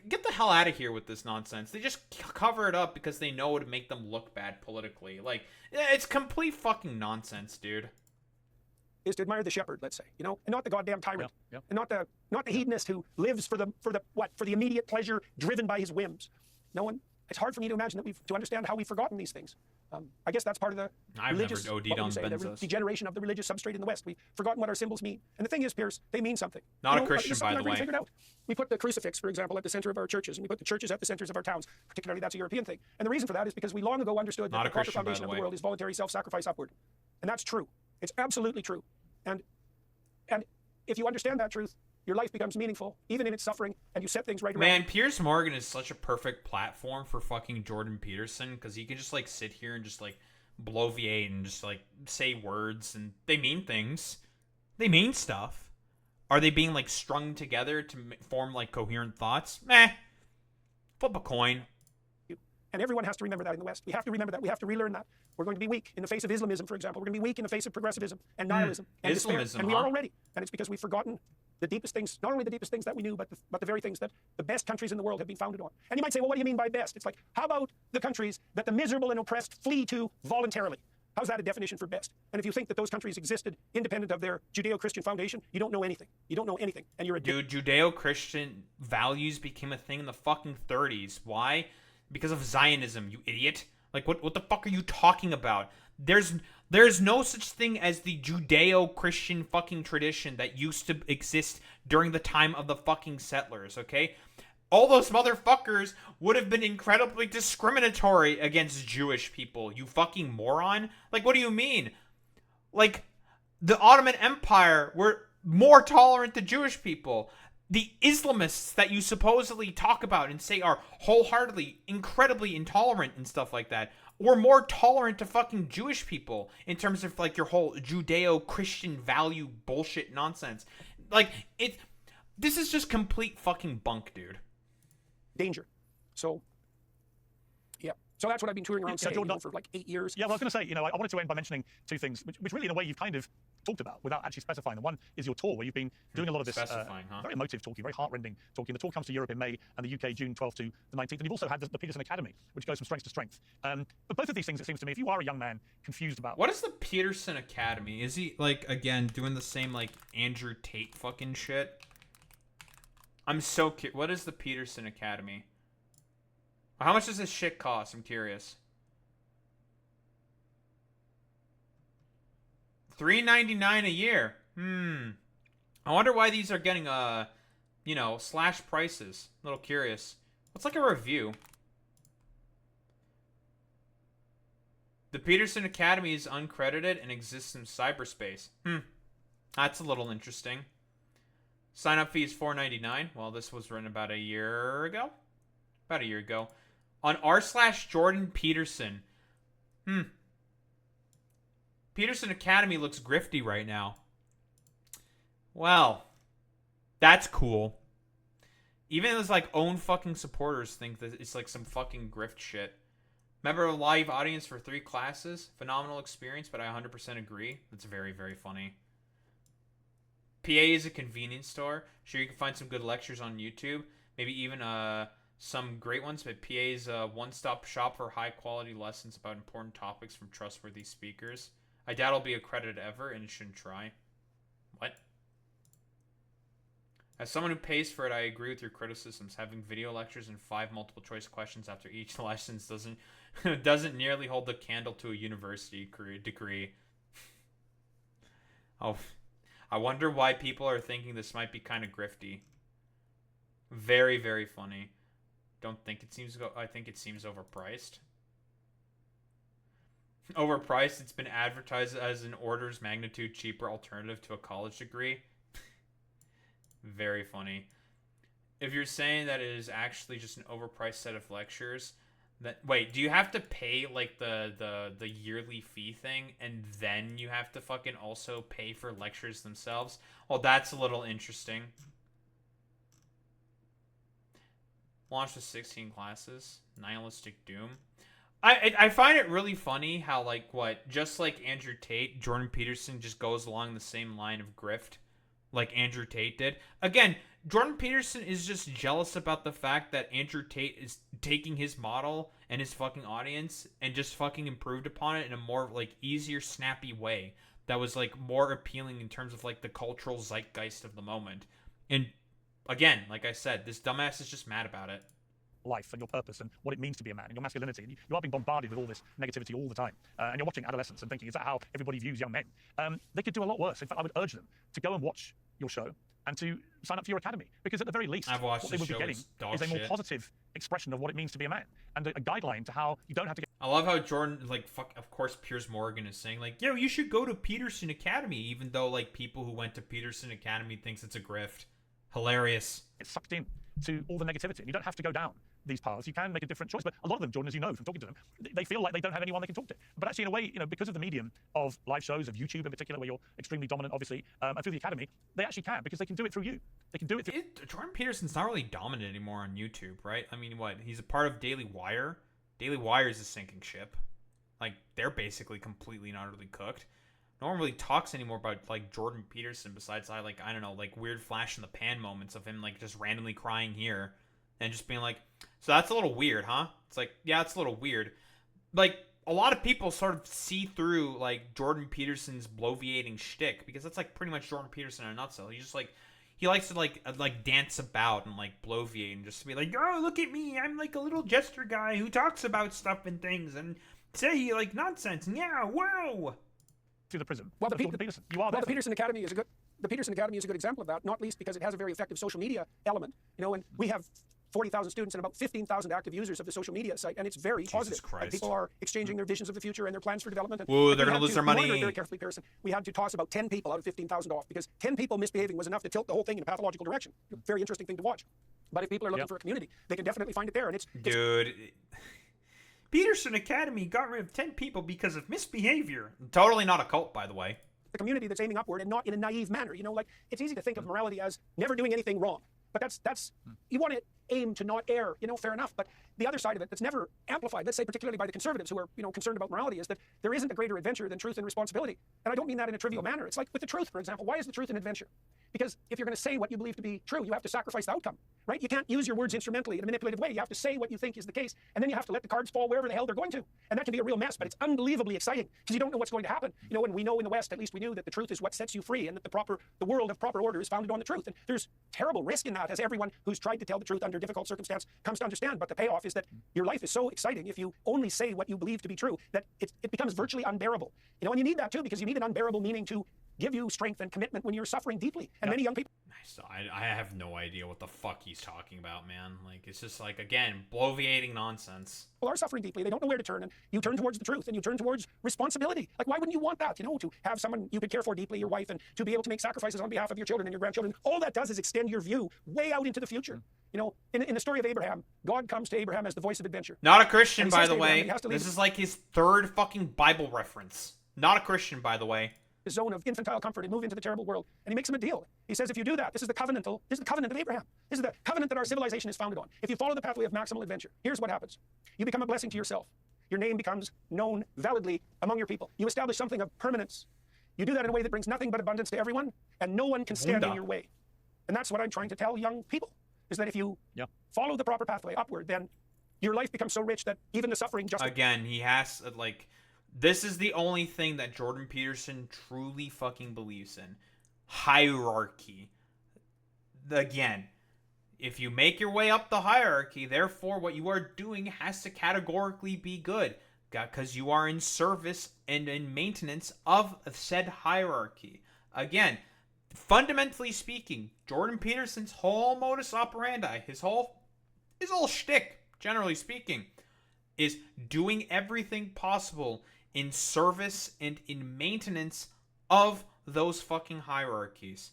Get the hell out of here with this nonsense. They just cover it up because they know it would make them look bad politically. It's complete fucking nonsense, dude. Is to admire the shepherd, let's say, and not the goddamn tyrant, and not the hedonist who lives for the immediate pleasure driven by his whims. It's hard for me to imagine to understand how we've forgotten these things. I guess that's part of the religious, the degeneration of the religious substrate in the West. We've forgotten what our symbols mean. And the thing is, Piers, they mean something. Not a Christian, by the way. Figured out. We put the crucifix, for example, at the center of our churches, and we put the churches at the centers of our towns. Particularly, that's a European thing. And the reason for that is because we long ago understood that the proper foundation of the world is voluntary self-sacrifice upward. And that's true. It's absolutely true. And if you understand that truth, your life becomes meaningful, even in its suffering, and you set things right around. Man, Piers Morgan is such a perfect platform for fucking Jordan Peterson, because he can just, sit here and just, bloviate and just, say words, and they mean things. They mean stuff. Are they being, strung together to form, coherent thoughts? Meh. Flip a coin. And everyone has to remember that in the West. We have to remember that. We have to relearn that. We're going to be weak in the face of Islamism, for example. We're going to be weak in the face of progressivism and nihilism and despair. And we are already. And it's because we've forgotten the deepest things, not only the deepest things that we knew, but the very things that the best countries in the world have been founded on. And you might say, well, what do you mean by best? It's how about the countries that the miserable and oppressed flee to voluntarily? How's that a definition for best? And if you think that those countries existed independent of their Judeo-Christian foundation, you don't know anything. You don't know anything. And you're a dude. Judeo-Christian values became a thing in the fucking 30s. Why? Because of Zionism, you idiot. What the fuck are you talking about? There's no such thing as the Judeo-Christian fucking tradition that used to exist during the time of the fucking settlers, okay? All those motherfuckers would have been incredibly discriminatory against Jewish people, you fucking moron. What do you mean? The Ottoman Empire were more tolerant to Jewish people. The Islamists that you supposedly talk about and say are wholeheartedly, incredibly intolerant and stuff like that, were more tolerant to fucking Jewish people in terms of, your whole Judeo-Christian value bullshit nonsense. This is just complete fucking bunk, dude. Danger. So, yeah. So that's what I've been touring around saying for 8 years. Yeah, well, I was going to say, I wanted to end by mentioning two things, which really, in a way, you've kind of talked about without actually specifying them. One is your tour, where you've been doing a lot of this very emotive talking, very heart-rending talking. The tour comes to Europe in May and the UK June 12th to the 19th. And you've also had the Peterson Academy, which goes from strength to strength. But both of these things, it seems to me, if you are a young man confused about... What is the Peterson Academy? Is he, again, doing the same, Andrew Tate fucking shit? I'm so curious. What is the Peterson Academy? How much does this shit cost? I'm curious. $3.99 a year. I wonder why these are getting slash prices. A little curious. What's a review? The Peterson Academy is uncredited and exists in cyberspace. That's a little interesting. Sign up fee is $4.99. Well, this was written about a year ago. About a year ago. On r/Jordan Peterson. Peterson Academy looks grifty right now. Well, that's cool. Even his like own fucking supporters think that it's like some fucking grift shit. Remember a live audience for 3 classes? Phenomenal experience, but I 100% agree. That's very, very funny. PA is a convenience store. Sure, you can find some good lectures on YouTube. Maybe even some great ones, but PA is a one-stop shop for high-quality lessons about important topics from trustworthy speakers. I doubt it'll be accredited ever, and it shouldn't try. What? As someone who pays for it, I agree with your criticisms. Having video lectures and 5 multiple-choice questions after each lesson doesn't nearly hold the candle to a university degree. Oh, I wonder why people are thinking this might be kind of grifty. Very, very funny. I think it seems overpriced. Overpriced, it's been advertised as an orders magnitude cheaper alternative to a college degree. Very funny. If you're saying that it is actually just an overpriced set of lectures, wait, do you have to pay like the yearly fee thing and then you have to fucking also pay for lectures themselves? Well, that's a little interesting. Launched with 16 classes. Nihilistic doom. I find it really funny how just like Andrew Tate, Jordan Peterson just goes along the same line of grift like Andrew Tate did. Again, Jordan Peterson is just jealous about the fact that Andrew Tate is taking his model and his fucking audience and just fucking improved upon it in a more like easier, snappy way that was like more appealing in terms of like the cultural zeitgeist of the moment. And again, like I said, this dumbass is just mad about it. Life and your purpose and what it means to be a man and your masculinity. You are being bombarded with all this negativity all the time. And you're watching adolescents and thinking, is that how everybody views young men? They could do a lot worse. In fact, I would urge them to go and watch your show and to sign up for your academy. Because at the very least, what they will be getting is a more positive expression of what it means to be a man. And a guideline to how you don't have to get... I love how Jordan, of course, Piers Morgan is saying, yo, you should go to Peterson Academy, even though, people who went to Peterson Academy thinks it's a grift. Hilarious. It's sucked in to all the negativity. And you don't have to go down these paths. You can make a different choice. But a lot of them, Jordan, as you know from talking to them, they feel like they don't have anyone they can talk to. But actually, in a way, because of the medium of live shows, of YouTube in particular, where you're extremely dominant, obviously, and through the academy, they actually can, because they can do it through you. They can do it through... Jordan Peterson's not really dominant anymore on YouTube, right? I mean, what? He's a part of Daily Wire. Daily Wire is a sinking ship. They're basically completely and utterly cooked. No one really talks anymore about Jordan Peterson besides I don't know, weird flash in the pan moments of him just randomly crying here and just being so that's a little weird, huh? It's yeah, it's a little weird. A lot of people sort of see through Jordan Peterson's bloviating shtick because that's pretty much Jordan Peterson in a nutshell. He just he likes to dance about and bloviate and just be oh, look at me, I'm a little jester guy who talks about stuff and things and say nonsense and yeah, whoa. Through the prism. Well, the Peterson. You are the Peterson Academy is a good. The Peterson Academy is a good example of that, not least because it has a very effective social media element. And we have 40,000 students and about 15,000 active users of the social media site, and it's very positive. People are exchanging their visions of the future and their plans for development. Whoa, they're going to lose their money. Very carefully, Pearson. We had to toss about 10 people out of 15,000 off because 10 people misbehaving was enough to tilt the whole thing in a pathological direction. Very interesting thing to watch. But if people are looking for a community, they can definitely find it there. And Dude. Peterson Academy got rid of 10 people because of misbehavior. Totally not a cult, by the way. The community that's aiming upward and not in a naive manner. It's easy to think of morality as never doing anything wrong. But that's you want to aim to not err, fair enough. But the other side of it that's never amplified, let's say particularly by the conservatives who are, concerned about morality, is that there isn't a greater adventure than truth and responsibility. And I don't mean that in a trivial manner. It's with the truth, for example. Why is the truth an adventure? Because if you're going to say what you believe to be true, you have to sacrifice the outcome, right? You can't use your words instrumentally in a manipulative way. You have to say what you think is the case, and then you have to let the cards fall wherever the hell they're going to. And that can be a real mess, but it's unbelievably exciting because you don't know what's going to happen. And we know in the West, at least we knew that the truth is what sets you free and that the world of proper order is founded on the truth. And there's terrible risk in that, as everyone who's tried to tell the truth under difficult circumstance comes to understand. But the payoff is that your life is so exciting if you only say what you believe to be true that it becomes virtually unbearable. And you need that too, because you need an unbearable meaning to give you strength and commitment when you're suffering deeply. And many young people... I have no idea what the fuck he's talking about, man. It's just again, bloviating nonsense. People are suffering deeply. They don't know where to turn, and you turn towards the truth, and you turn towards responsibility. Why wouldn't you want that? To have someone you could care for deeply, your wife, and to be able to make sacrifices on behalf of your children and your grandchildren. All that does is extend your view way out into the future. In the story of Abraham, God comes to Abraham as the voice of adventure. Not a Christian, by the way. This is his third fucking Bible reference. Not a Christian, by the way. his zone of infantile comfort and move into the terrible world. And he makes him a deal. He says, if you do that, this is the covenant of Abraham. This is the covenant that our civilization is founded on. If you follow the pathway of maximal adventure, here's what happens. You become a blessing to yourself. Your name becomes known validly among your people. You establish something of permanence. You do that in a way that brings nothing but abundance to everyone, and no one can stand in your way. And that's what I'm trying to tell young people, is that if you follow the proper pathway upward, then your life becomes so rich that even the suffering just... Again, he has, like... This is the only thing that Jordan Peterson truly fucking believes in. Hierarchy. Again, if you make your way up the hierarchy, therefore what you are doing has to categorically be good. Because you are in service and in maintenance of said hierarchy. Again, fundamentally speaking, Jordan Peterson's whole modus operandi, his whole shtick, generally speaking, is doing everything possible in service and in maintenance of those fucking hierarchies.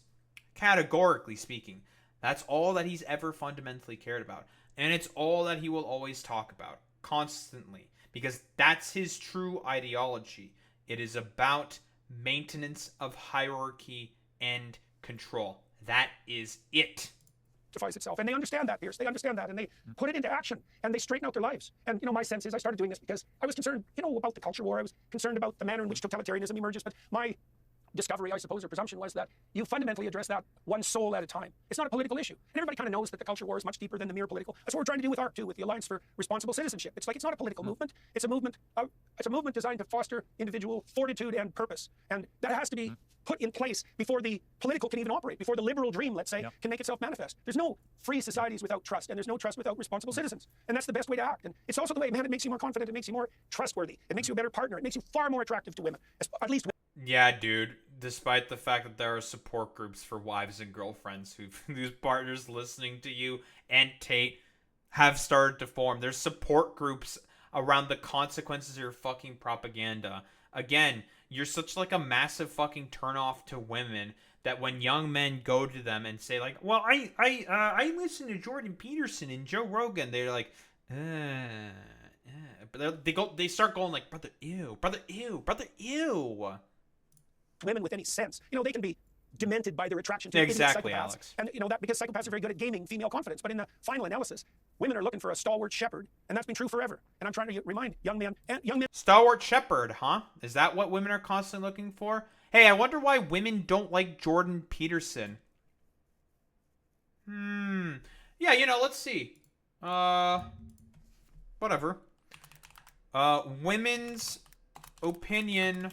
Categorically speaking. That's all that he's ever fundamentally cared about. And it's all that he will always talk about. Constantly. Because that's his true ideology. It is about maintenance of hierarchy and control. That is it. Justifies itself. And they understand that, Piers. They understand that, and they put it into action, and they straighten out their lives. And, my sense is I started doing this because I was concerned, about the culture war. I was concerned about the manner in which totalitarianism emerges. But my discovery, I suppose, or presumption was that you fundamentally address that one soul at a time. It's not a political issue. And everybody kind of knows that the culture war is much deeper than the mere political. That's what we're trying to do with ARC, too, with the Alliance for Responsible Citizenship. It's like it's not a political movement. It's a movement designed to foster individual fortitude and purpose. And that has to be put in place before the political can even operate, before the liberal dream, let's say, can make itself manifest. There's no free societies without trust, and there's no trust without responsible citizens. And that's the best way to act. And it's also the way, man, it makes you more confident, it makes you more trustworthy, it makes you a better partner, it makes you far more attractive to women, at least women. Yeah, dude. Despite the fact that there are support groups for wives and girlfriends whose partners listening to you and Tate have started to form. There's support groups around the consequences of your fucking propaganda. Again, you're such like a massive fucking turnoff to women that when young men go to them and say like, well, I listen to Jordan Peterson and Joe Rogan, they're like, but they start going like, brother, ew, women with any sense. They can be demented by their attraction to exactly, psychopaths. Alex. And that because psychopaths are very good at gaming female confidence. But in the final analysis, women are looking for a stalwart shepherd, and that's been true forever. And I'm trying to remind young men. Stalwart shepherd, huh? Is that what women are constantly looking for? Hey, I wonder why women don't like Jordan Peterson. Yeah, let's see. Whatever. Women's opinion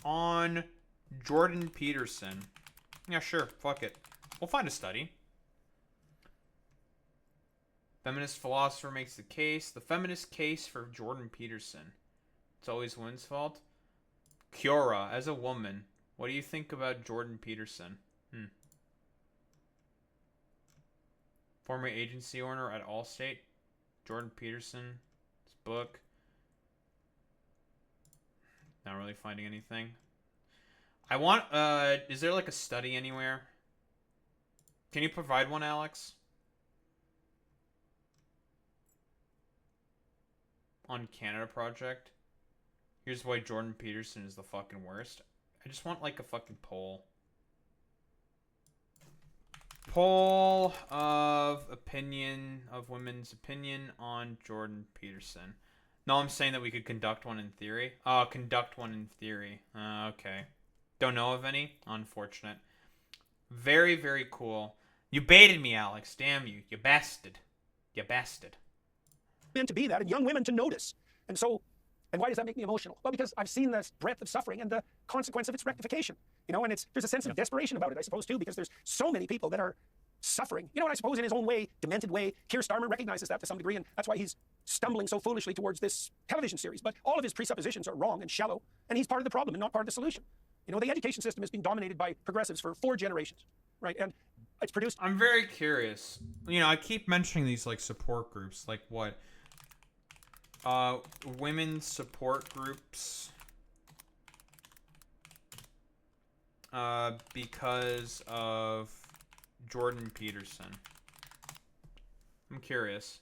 on Jordan Peterson. Yeah, sure. Fuck it. We'll find a study. Feminist philosopher makes the case. The feminist case for Jordan Peterson. It's always women's fault. Kiora, as a woman, what do you think about Jordan Peterson? Former agency owner at Allstate. Jordan Peterson's book. Not really finding anything. I want, is there like a study anywhere? Can you provide one, Alex? On Canada Project. Here's why Jordan Peterson is the fucking worst. I just want like a fucking poll. Poll of opinion, of women's opinion on Jordan Peterson. No, I'm saying that we could conduct one in theory. Conduct one in theory. Okay. Don't know of any. Unfortunate. Very, very cool. You baited me, Alex. Damn you. You bastard. You bastard. Men to be that and young women to notice. And why does that make me emotional? Well, because I've seen this breadth of suffering and the consequence of its rectification. And there's a sense of desperation about it, I suppose, too, because there's so many people that are suffering. And I suppose in his own way, demented way, Keir Starmer recognizes that to some degree, and that's why he's stumbling so foolishly towards this television series. But all of his presuppositions are wrong and shallow, and he's part of the problem and not part of the solution. The education system has been dominated by progressives for 4 generations, right? And it's produced... I'm very curious. I keep mentioning these, like, support groups. Like, what? Women's support groups. Because of Jordan Peterson. I'm curious.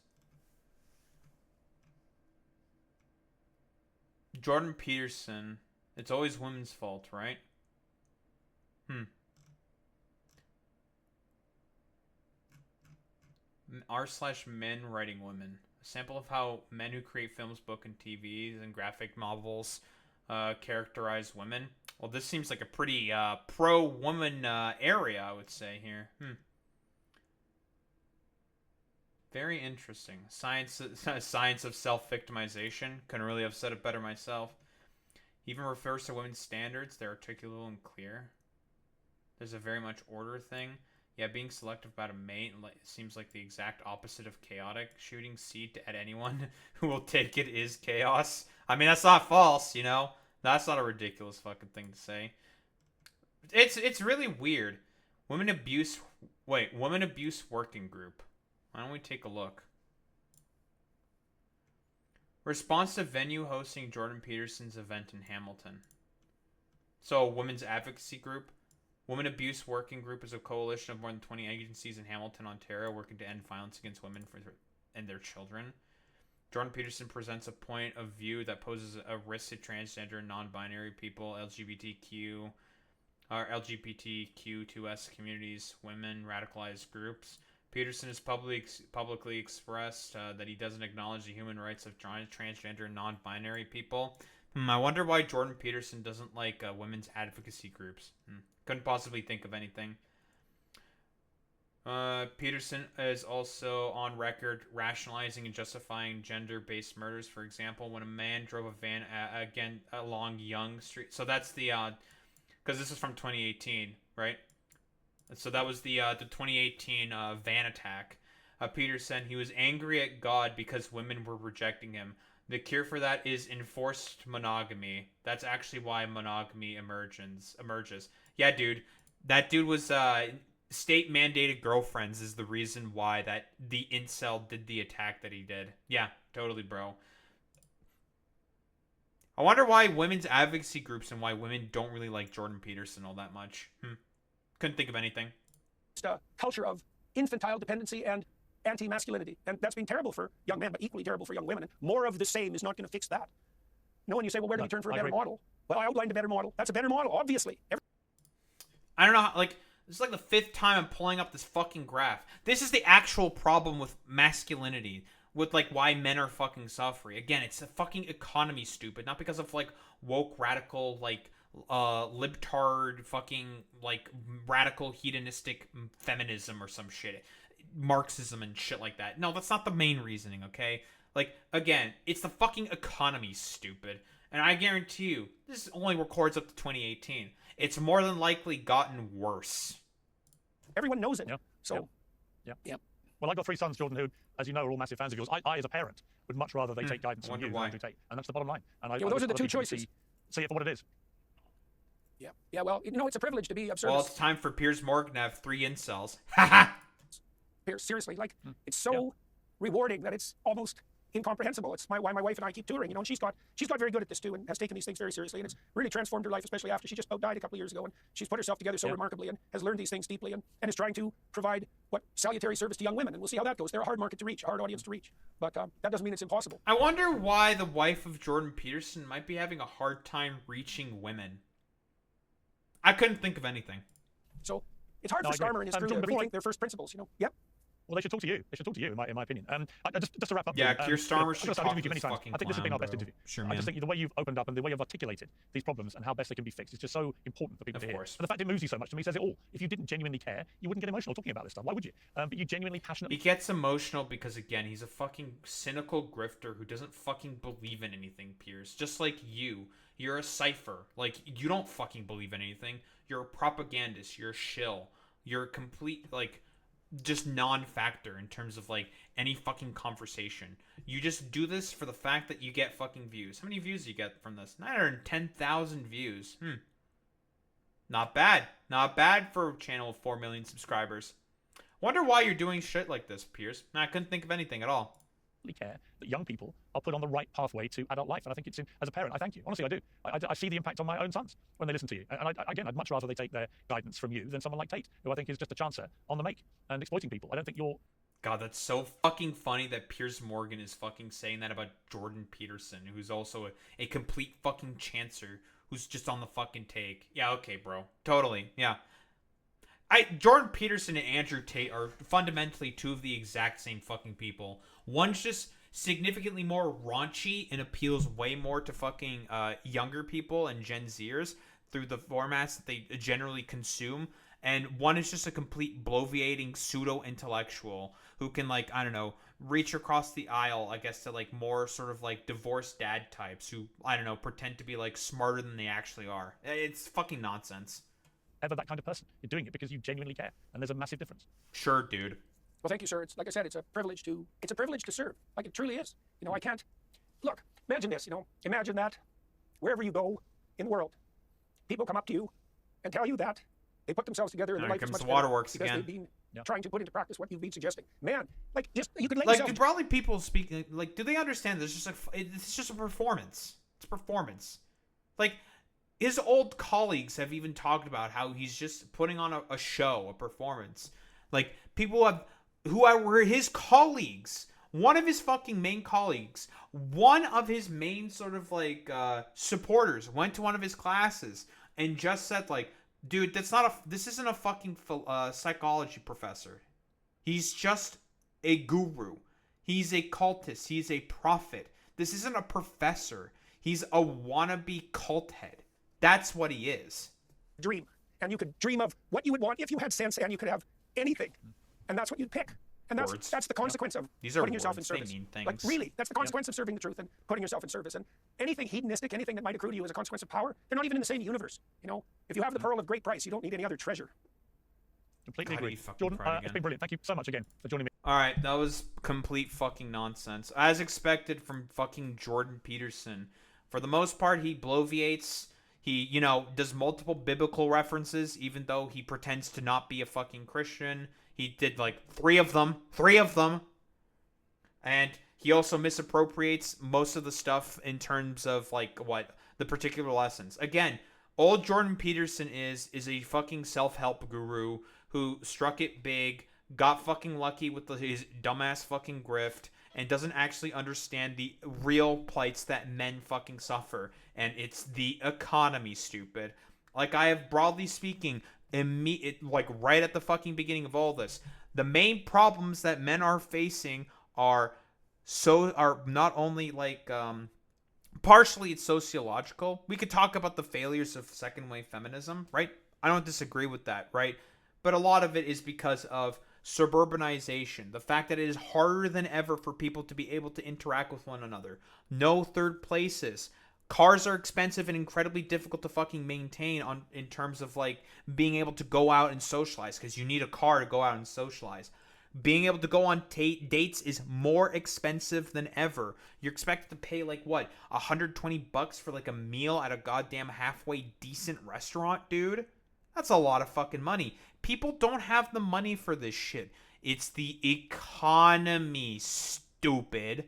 Jordan Peterson... It's always women's fault, right? R/men writing women. A sample of how men who create films, book, and TVs and graphic novels characterize women. Well, this seems like a pretty pro-woman area, I would say here. Very interesting. Science of self-victimization. Couldn't really have said it better myself. He even refers to women's standards. They're articulable and clear. There's a very much order thing. Yeah, being selective about a mate seems like the exact opposite of chaotic. Shooting seed at anyone who will take it is chaos. I mean, that's not false, you know? That's not a ridiculous fucking thing to say. It's really weird. Women abuse working group. Why don't we take a look? Response to venue hosting Jordan Peterson's event in Hamilton. So, a women's advocacy group. Women Abuse Working Group is a coalition of more than 20 agencies in Hamilton, Ontario, working to end violence against women and their children. Jordan Peterson presents a point of view that poses a risk to transgender and non-binary people, LGBTQ2S communities, women, radicalized groups. Peterson has publicly expressed that he doesn't acknowledge the human rights of transgender and non-binary people. I wonder why Jordan Peterson doesn't like women's advocacy groups. Couldn't possibly think of anything. Peterson is also on record rationalizing and justifying gender-based murders. For example, when a man drove a van along Yonge Street. So that's the because this is from 2018, right? So that was the 2018 van attack. Peterson, he was angry at God because women were rejecting him. The cure for that is enforced monogamy. That's actually why monogamy emerges. Yeah, dude. That dude was state-mandated girlfriends is the reason why that the incel did the attack that he did. Yeah, totally, bro. I wonder why women's advocacy groups and why women don't really like Jordan Peterson all that much. Couldn't think of anything. It's a culture of infantile dependency and anti-masculinity. And that's been terrible for young men, but equally terrible for young women. And more of the same is not going to fix that. No, when you say, well, where do we turn for a better model? Well, I outlined a better model. That's a better model, obviously. I don't know how, this is like the 5th time I'm pulling up this fucking graph. This is the actual problem with masculinity, with why men are fucking suffering. Again, it's a fucking economy, stupid, not because of woke radical libtard fucking radical hedonistic feminism or some shit, Marxism and shit like that. No, that's not the main reasoning. Okay, again, it's the fucking economy, stupid. And I guarantee you, this only records up to 2018. It's more than likely gotten worse. Everyone knows it. Yeah. So, yeah. Well, I've got 3 sons, Jordan, who, as you know, are all massive fans of yours. I as a parent, would much rather they take guidance from you than they take. And that's the bottom line. And those are the 2 choices. See it for what it is. Yeah, well, it's a privilege to be of service. Well, it's time for Piers Morgan to have 3 incels. Piers, seriously, it's so rewarding that it's almost incomprehensible. It's why my wife and I keep touring, and she's got very good at this too, and has taken these things very seriously, and it's really transformed her life, especially after she just about died a couple of years ago, and she's put herself together so remarkably, and has learned these things deeply, and is trying to provide salutary service to young women, and we'll see how that goes. They're a hard market to reach, a hard audience to reach, but that doesn't mean it's impossible. I wonder why the wife of Jordan Peterson might be having a hard time reaching women. I couldn't think of anything. So it's hard for Starmer and his crew to rethink their first principles, Yep. Well, they should talk to you. They should talk to you, in my opinion. Just to wrap up. Yeah, Keir Starmer should talk to this fucking I think this has been our best interview. Sure, man. I just think the way you've opened up and the way you've articulated these problems and how best they can be fixed is just so important for people to hear. And the fact it moves you so much, to me, says it all. If you didn't genuinely care, you wouldn't get emotional talking about this stuff. Why would you? But you genuinely passionately. He gets emotional because, again, he's a fucking cynical grifter who doesn't fucking believe in anything, Piers. Just like you. You're a cipher. You don't fucking believe in anything. You're a propagandist. You're a shill. You're a complete, just non-factor in terms of any fucking conversation. You just do this for the fact that you get fucking views. How many views do you get from this? 910,000 views. Not bad. Not bad for a channel with 4 million subscribers. Wonder why you're doing shit like this, Piers. I couldn't think of anything at all. Care that young people are put on the right pathway to adult life, and I think it's as a parent, I thank you. Honestly, I do. I see the impact on my own sons when they listen to you, and I'd much rather they take their guidance from you than someone like Tate, who I think is just a chancer on the make and exploiting people. I don't think you're... God, that's so fucking funny that Piers Morgan is fucking saying that about Jordan Peterson, who's also a complete fucking chancer who's just on the fucking take. Yeah, okay, bro. Totally. Yeah. Jordan Peterson and Andrew Tate are fundamentally two of the exact same fucking people. One's just significantly more raunchy and appeals way more to fucking younger people and Gen Zers through the formats that they generally consume. And one is just a complete bloviating pseudo-intellectual who can, like, I don't know, reach across the aisle, I guess, to, like, more sort of, like, divorced dad types who, I don't know, pretend to be, like, smarter than they actually are. It's fucking nonsense. Ever that kind of person. You're doing it because you genuinely care, and there's a massive difference. Sure, dude. Well, thank you, sir. It's like I said, it's a privilege to serve. Like it truly is. You know, I can't look. Imagine this. You know, imagine that wherever you go in the world, people come up to you and tell you that they put themselves together and their life is much the better waterworks because again. they've been trying to put into practice what you've been suggesting. Man, like just you could let like, yourself. do probably people speak like? Do they understand this? It's just a performance. It's performance. Like, his old colleagues have even talked about how he's just putting on a show, a performance. Like, people who were his colleagues, one of his fucking main colleagues, one of his main sort of like supporters went to one of his classes and just said, like, dude, this isn't a fucking psychology professor. He's just a guru. He's a cultist. He's a prophet. This isn't a professor. He's a wannabe cult head. That's what he is. Dream, and you could dream of what you would want if you had sense, and you could have anything, and that's what you'd pick. And that's the consequence of putting yourself in service. They mean things. Like, really, that's the consequence of serving the truth and putting yourself in service. And anything hedonistic, anything that might accrue to you as a consequence of power, they're not even in the same universe. You know, if you have the pearl of great price, you don't need any other treasure. Completely agree. Jordan, it's been brilliant. Thank you so much again for joining me. All right, that was complete fucking nonsense. As expected from fucking Jordan Peterson. For the most part, he bloviates. He, you know, does multiple biblical references, even though he pretends to not be a fucking Christian. He did, like, three of them. And he also misappropriates most of the stuff in terms of, like, what? The particular lessons. Again, all Jordan Peterson is a fucking self-help guru who struck it big, got fucking lucky with his dumbass fucking grift, and doesn't actually understand the real plights that men fucking suffer. And it's the economy, stupid. Like, I have, broadly speaking, like, right at the fucking beginning of all this, the main problems that men are facing are not only, like, partially it's sociological. We could talk about the failures of second wave feminism, right? I don't disagree with that, right? But a lot of it is because of suburbanization, the fact that it is harder than ever for people to be able to interact with one another. No third places. Cars are expensive and incredibly difficult to fucking maintain in terms of, like, being able to go out and socialize, because you need a car to go out and socialize. Being able to go on dates is more expensive than ever. You're expected to pay, like, what, $120 for, like, a meal at a goddamn halfway decent restaurant, dude? That's a lot of fucking money. People don't have the money for this shit. It's the economy, stupid.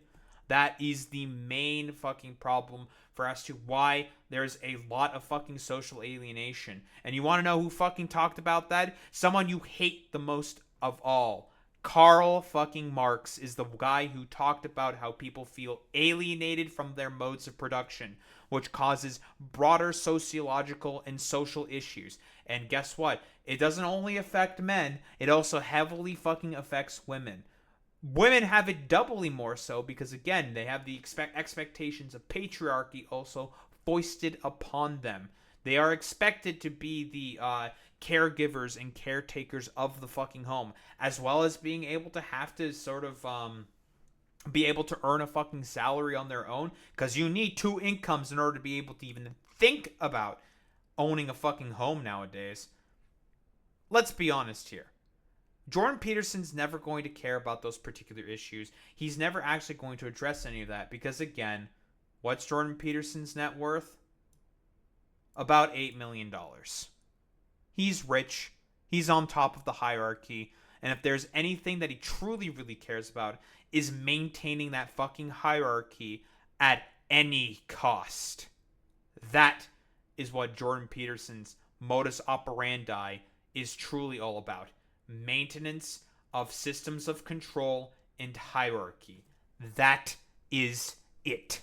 That is the main fucking problem for as to why there's a lot of fucking social alienation. And you want to know who fucking talked about that? Someone you hate the most of all. Karl fucking Marx is the guy who talked about how people feel alienated from their modes of production, which causes broader sociological and social issues. And guess what? It doesn't only affect men, it also heavily fucking affects women. Women have it doubly more so because, again, they have the expectations of patriarchy also foisted upon them. They are expected to be the caregivers and caretakers of the fucking home, as well as being able to have to sort of be able to earn a fucking salary on their own, because you need two incomes in order to be able to even think about owning a fucking home nowadays. Let's be honest here. Jordan Peterson's never going to care about those particular issues. He's never actually going to address any of that because, again, what's Jordan Peterson's net worth? About $8 million. He's rich. He's on top of the hierarchy. And if there's anything that he truly, really cares about, is maintaining that fucking hierarchy at any cost. That is what Jordan Peterson's modus operandi is truly all about. Maintenance of systems of control and hierarchy. That is it.